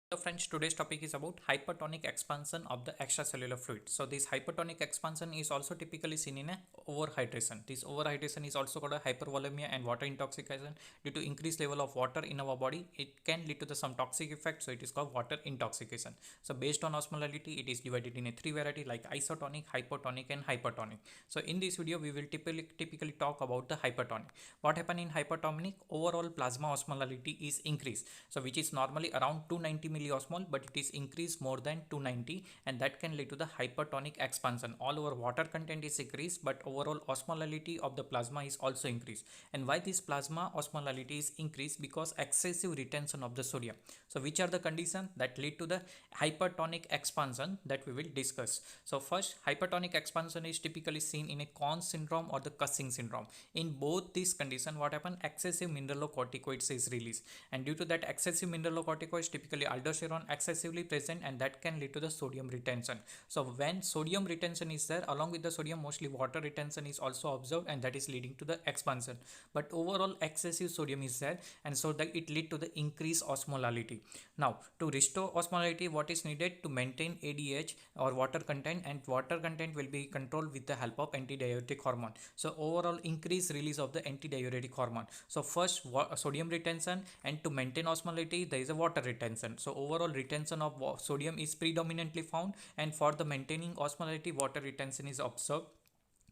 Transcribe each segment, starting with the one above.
Hello friends, today's topic is about hypertonic expansion of the extracellular fluid. So this hypertonic expansion is also typically seen in a overhydration. This overhydration is also called a hypervolemia and water intoxication. Due to increased level of water in our body, it can lead to some toxic effect. So it is called water intoxication. So based on osmolality, it is divided in a three variety like isotonic, hypotonic and hypertonic. So in this video, we will typically talk about the hypertonic. What happen in hypertonic? Overall plasma osmolality is increased. So which is normally around 290 milliosmol, but it is increased more than 290, and that can lead to the hypertonic expansion. All over water content is increased, but overall osmolality of the plasma is also increased. And why this plasma osmolality is increased? Because excessive retention of the sodium. So which are the conditions that lead to the hypertonic expansion that we will discuss? So first, hypertonic expansion is typically seen in a Conn syndrome or the Cushing syndrome. In both these conditions, what happen? Excessive mineralocorticoids is released, and due to that excessive mineralocorticoids, typically aldosterone excessively present, and that can lead to the sodium retention. So when sodium retention is there, along with the sodium, mostly water retention is also observed, and that is leading to the expansion. But overall excessive sodium is there, and so that it lead to the increased osmolality. Now to restore osmolality, what is needed? To maintain ADH or water content, and water content will be controlled with the help of antidiuretic hormone. So overall increase release of the antidiuretic hormone. So first sodium retention, and to maintain osmolality there is a water retention. So overall retention of sodium is predominantly found, and for the maintaining osmolality water retention is observed.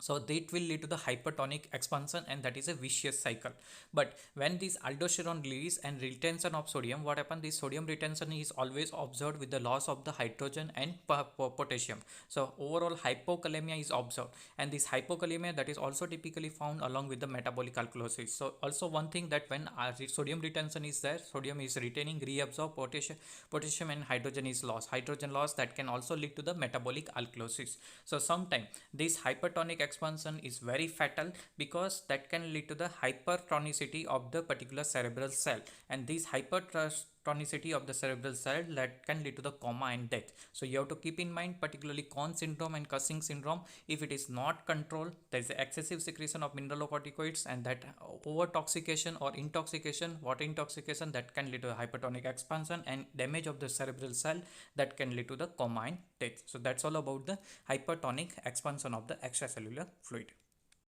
So that will lead to the hypertonic expansion, and that is a vicious cycle. But when this aldosterone release and retention of sodium, what happens? This sodium retention is always observed with the loss of the hydrogen and potassium. So overall hypokalemia is observed, and this hypokalemia that is also typically found along with the metabolic alkalosis. So also one thing that when sodium retention is there, sodium is retaining, reabsorb potassium and hydrogen is lost. Hydrogen loss that can also lead to the metabolic alkalosis. So sometimes this hypertonic expansion is very fatal, because that can lead to the hypertonicity of the particular cerebral cell, and this hypertonicity of the cerebral cell that can lead to the coma and death. So you have to keep in mind, particularly Conn syndrome and Cushing syndrome, if it is not controlled, there is excessive secretion of mineralocorticoids, and that overtoxication or intoxication, water intoxication, that can lead to hypertonic expansion and damage of the cerebral cell that can lead to the coma and death. So that's all about the hypertonic expansion of the extracellular fluid.